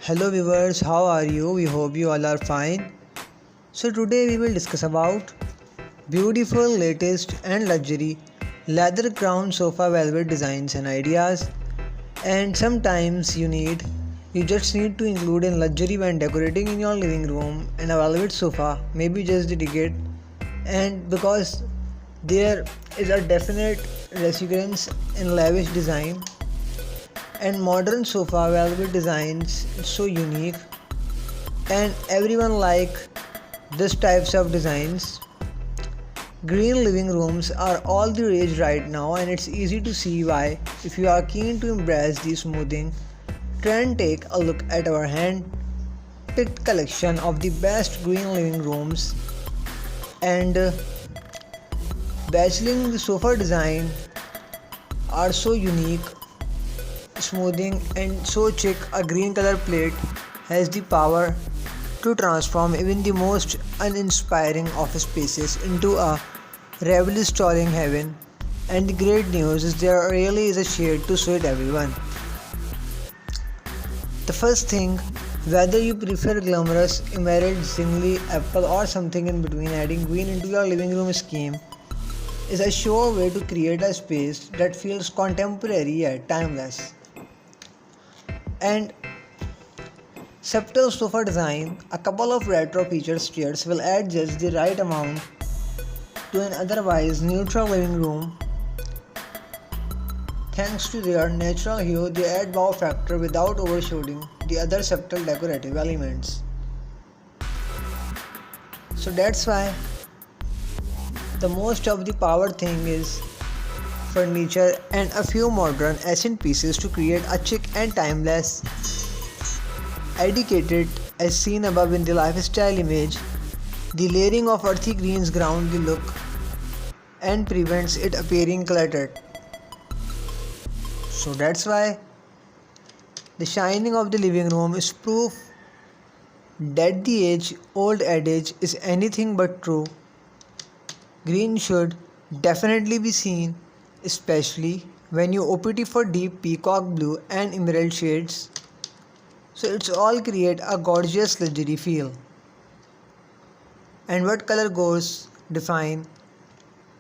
Hello viewers, how are you? We hope you all are fine. So today we will discuss about beautiful, latest and luxury leather crown sofa velvet designs and ideas. And sometimes you just need to include in luxury when decorating in your living room and a velvet sofa, maybe just the ticket. And because there is a definite resurgence in lavish design and modern sofa velvet designs, it's so unique and everyone like this types of designs. Green living rooms are all the rage right now, and it's easy to see why. If you are keen to embrace the smoothing trend, take a look at our hand picked collection of the best green living rooms and battling the sofa design are so unique, smoothing and so chic. A green color plate has the power to transform even the most uninspiring office spaces into a revelstoring heaven. And the great news is there really is a shade to suit everyone. The first thing, whether you prefer glamorous emerald, singly apple or something in between, adding green into your living room scheme is a sure way to create a space that feels contemporary yet timeless. And subtle sofa design, a couple of retro featured chairs will add just the right amount to an otherwise neutral living room. Thanks to their natural hue, they add wow factor without overshadowing the other subtle decorative elements. So that's why the most of the power thing is furniture and a few modern accent pieces to create a chic and timeless educated as seen above in the lifestyle image. The layering of earthy greens ground the look and prevents it appearing cluttered. So that's why the shining of the living room is proof that the age-old adage is anything but true. Green should definitely be seen, especially when you opt for deep peacock blue and emerald shades. So it's all create a gorgeous luxury feel. And what color goes define.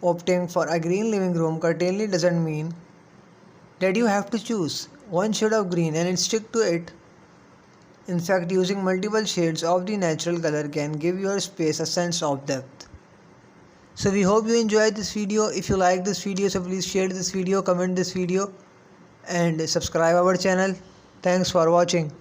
Opting for a green living room certainly doesn't mean that you have to choose one shade of green and stick to it. In fact, using multiple shades of the natural color can give your space a sense of depth. So we hope you enjoyed this video. If you like this video, so please share this video, comment this video and subscribe our channel. Thanks for watching.